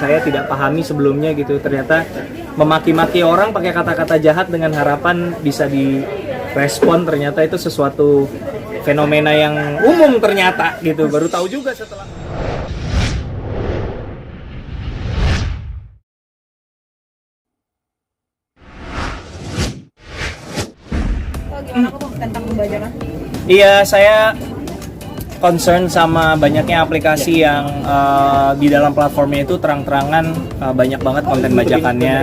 saya tidak pahami sebelumnya gitu. Ternyata memaki-maki orang pakai kata-kata jahat dengan harapan bisa direspon, ternyata itu sesuatu fenomena yang umum ternyata gitu. Baru tahu juga setelah. Gimana kok tentang pembajakan? Iya, saya concern sama banyaknya aplikasi yang di dalam platformnya itu terang-terangan banyak banget konten bajakannya.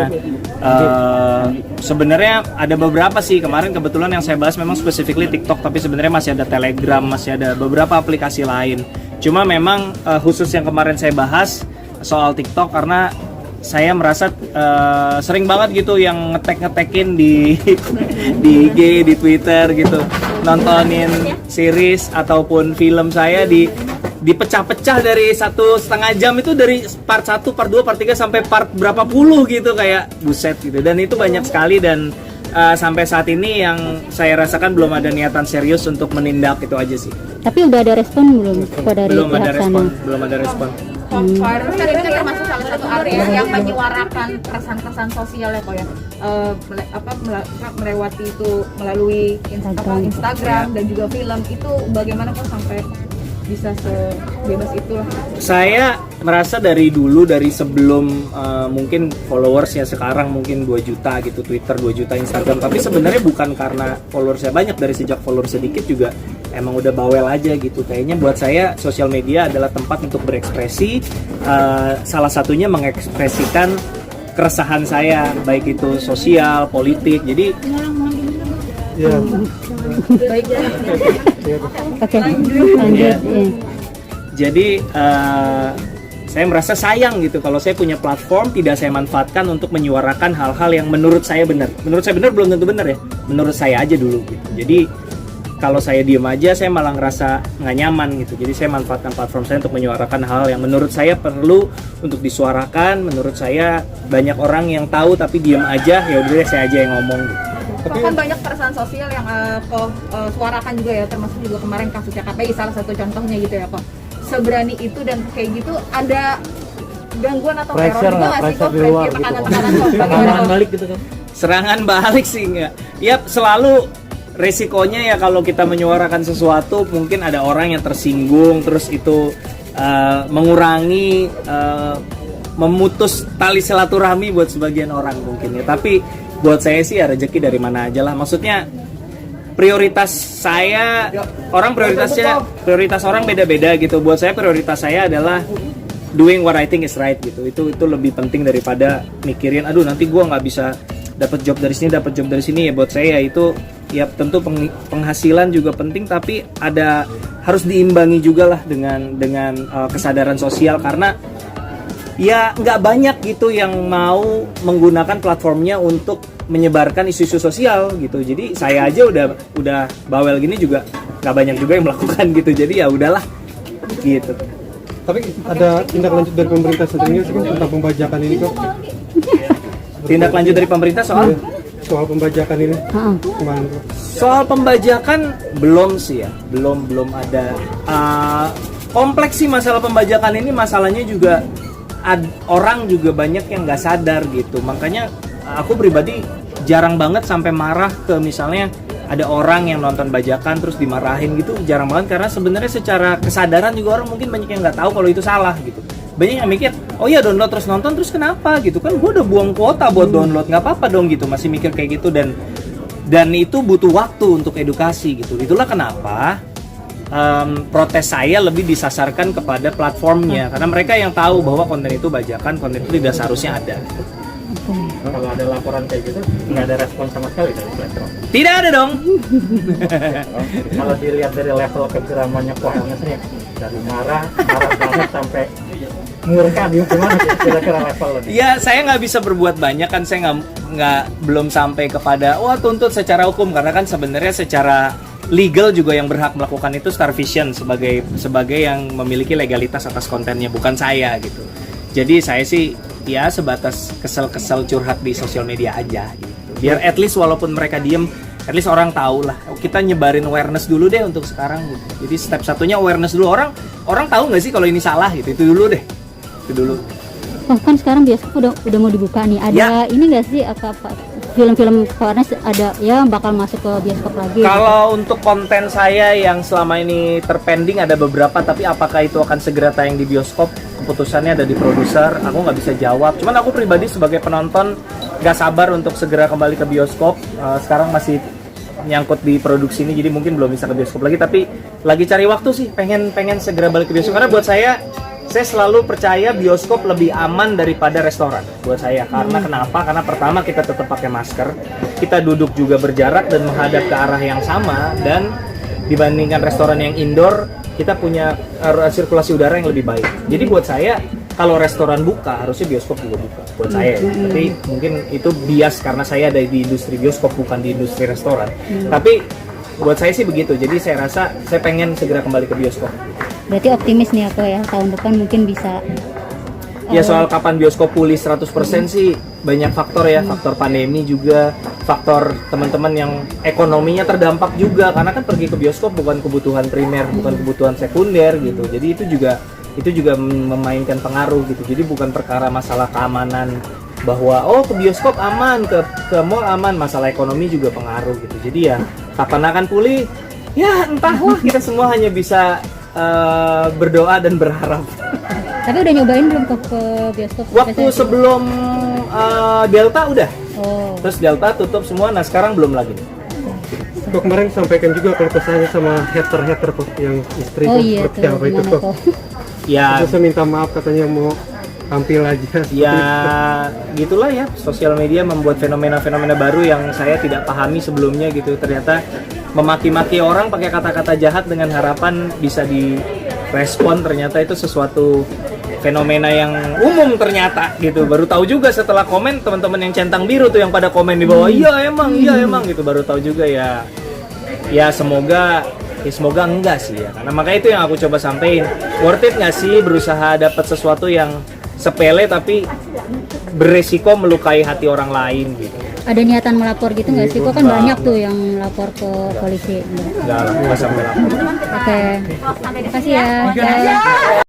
Sebenarnya ada beberapa sih, kemarin kebetulan yang saya bahas memang specifically TikTok, tapi sebenarnya masih ada Telegram, masih ada beberapa aplikasi lain. Cuma memang khusus yang kemarin saya bahas soal TikTok karena saya merasa sering banget gitu yang ngetek-ngetekin di IG, di Twitter gitu, nontonin series ataupun film saya dipecah-pecah dari 1,5 jam itu, dari part 1, part 2, part 3 sampai part berapa puluh gitu, kayak buset gitu. Dan itu banyak sekali dan sampai saat ini yang saya rasakan belum ada niatan serius untuk menindak, itu aja sih. Tapi udah ada respon belum kok dari Belum ada pihak respon, sana? belum ada respon. Virus kan ini kan termasuk salah satu area yang menyuarakan keresahan-keresahan sosial ya kok ya, melewati itu melalui Instagram dan juga film. Itu bagaimana kok sampai bisa sebebas itulah? Saya merasa dari dulu, dari sebelum mungkin followersnya sekarang mungkin 2 juta gitu, Twitter 2 juta, Instagram, tapi sebenarnya bukan karena followersnya banyak, dari sejak followers sedikit juga emang udah bawel aja gitu. Kayaknya buat saya sosial media adalah tempat untuk berekspresi, salah satunya mengekspresikan keresahan saya, baik itu sosial, politik. Jadi Oke, lanjut. ya. Jadi saya merasa sayang gitu kalau saya punya platform tidak saya manfaatkan untuk menyuarakan hal-hal yang menurut saya benar. Menurut saya benar belum tentu benar ya. Menurut saya aja dulu gitu. Jadi kalau saya diem aja saya malah ngerasa nggak nyaman gitu. Jadi saya manfaatkan platform saya untuk menyuarakan hal yang menurut saya perlu untuk disuarakan. Menurut saya banyak orang yang tahu tapi diem aja, ya udah saya aja yang ngomong gitu. Kan banyak keresahan sosial yang suarakan juga ya, termasuk juga kemarin kasusnya KPI salah satu contohnya gitu ya kok. Seberani itu dan kayak gitu ada gangguan atau teror juga nggak sih kok? Tekanan-tekanan kok? Serangan balik gitu kan? Serangan balik sih enggak. Ya selalu resikonya ya kalau kita menyuarakan sesuatu mungkin ada orang yang tersinggung, terus itu mengurangi, memutus tali silaturahmi buat sebagian orang mungkin ya. Tapi buat saya sih ya rezeki dari mana aja lah. Maksudnya prioritas saya, prioritas orang beda-beda gitu. Buat saya prioritas saya adalah doing what I think is right gitu. Itu lebih penting daripada mikirin aduh nanti gua nggak bisa dapat job dari sini, dapat job dari sini. Ya buat saya itu ya tentu penghasilan juga penting, tapi harus diimbangi juga lah dengan kesadaran sosial, karena ya nggak banyak gitu yang mau menggunakan platformnya untuk menyebarkan isu-isu sosial gitu. Jadi saya aja udah bawel gini juga nggak banyak juga yang melakukan gitu. Jadi ya udahlah gitu. Tapi ada tindak lanjut dari pemerintah sendiri sih tentang pembajakan ini kok? Tindak lanjut dari pemerintah soal pembajakan ini kemana kok? Soal pembajakan belum sih ya, belum ada. Kompleks sih masalah pembajakan ini, masalahnya juga orang juga banyak yang nggak sadar gitu. Makanya aku pribadi jarang banget sampai marah ke misalnya ada orang yang nonton bajakan terus dimarahin gitu, jarang banget, karena sebenarnya secara kesadaran juga orang mungkin banyak yang nggak tahu kalau itu salah gitu. Banyak yang mikir, oh ya download terus nonton terus kenapa gitu kan, gue udah buang kuota buat download, nggak apa-apa dong gitu, masih mikir kayak gitu. Dan itu butuh waktu untuk edukasi gitu. Itulah kenapa protes saya lebih disasarkan kepada platformnya, karena mereka yang tahu bahwa konten itu bajakan, konten itu tidak seharusnya ada. Kalau ada laporan kayak gitu, nggak ada respon sama sekali dari platform? Tidak ada dong. Kalau dilihat dari level kegeramannya pohonnya sih, dari marah banget sampai murka, gimana kira-kira levelnya? Ya saya nggak bisa berbuat banyak kan, saya belum sampai kepada tuntut secara hukum, karena kan sebenarnya secara legal juga yang berhak melakukan itu Starvision sebagai yang memiliki legalitas atas kontennya, bukan saya gitu. Jadi saya sih ya sebatas kesel-kesel curhat di sosial media aja gitu. Biar at least walaupun mereka diem, at least orang tahu lah. Kita nyebarin awareness dulu deh untuk sekarang gitu. Jadi step satunya awareness dulu, orang tahu nggak sih kalau ini salah gitu. Itu dulu deh. Itu dulu. Oh, kan sekarang bioskop udah mau dibuka nih. Ada Ya. ini nggak sih apa film-film foreign ada ya bakal masuk ke bioskop lagi? Kalau untuk konten saya yang selama ini terpending ada beberapa, tapi apakah itu akan segera tayang di bioskop? Keputusannya ada di produser, aku nggak bisa jawab. Cuman aku pribadi sebagai penonton nggak sabar untuk segera kembali ke bioskop. Sekarang masih nyangkut di produksi ini, jadi mungkin belum bisa ke bioskop lagi. Tapi lagi cari waktu sih, pengen segera balik ke bioskop. Karena buat saya selalu percaya bioskop lebih aman daripada restoran buat saya. Karena kenapa? Karena pertama kita tetap pakai masker, kita duduk juga berjarak dan menghadap ke arah yang sama, dan dibandingkan restoran yang indoor, kita punya sirkulasi udara yang lebih baik. Jadi buat saya kalau restoran buka, harusnya bioskop juga buka buat saya. Tapi mungkin itu bias karena saya ada di industri bioskop bukan di industri restoran. Tapi buat saya sih begitu. Jadi saya rasa saya pengen segera kembali ke bioskop. Berarti optimis nih aku ya, tahun depan mungkin bisa. Ya soal kapan bioskop pulih 100% sih banyak faktor ya, faktor pandemi juga, faktor teman-teman yang ekonominya terdampak juga, karena kan pergi ke bioskop bukan kebutuhan primer, bukan kebutuhan sekunder gitu. Jadi itu juga memainkan pengaruh gitu. Jadi bukan perkara masalah keamanan bahwa oh ke bioskop aman, ke mall aman, masalah ekonomi juga pengaruh gitu. Jadi ya kapan akan pulih? Ya entahlah, kita semua hanya bisa berdoa dan berharap. Tapi udah nyobain belum ke bioskop? Waktu biasanya? sebelum Delta udah, Oh, terus Delta tutup semua, nah sekarang belum lagi. Kok kemarin sampaikan juga kalau kesannya sama hater kok yang istri oh kok iya seperti tuh apa itu gimana kok. tuh? Ya, Terus saya minta maaf katanya mau tampil aja. ya gitulah ya. Sosial media membuat fenomena-fenomena baru yang saya tidak pahami sebelumnya gitu. Ternyata memaki-maki orang pakai kata-kata jahat dengan harapan bisa direspon, ternyata itu sesuatu fenomena yang umum ternyata gitu. Baru tahu juga setelah komen teman-teman yang centang biru tuh yang pada komen di bawah, iya emang gitu, baru tahu juga ya. Ya semoga enggak sih ya. Karena makanya itu yang aku coba sampein. Worth it nggak sih berusaha dapat sesuatu yang sepele tapi beresiko melukai hati orang lain gitu. Ada niatan melapor gitu nggak sih? Kok kan banyak tuh yang lapor ke polisi. Enggak lah, nggak sampai lapor. Oke, makasih ya.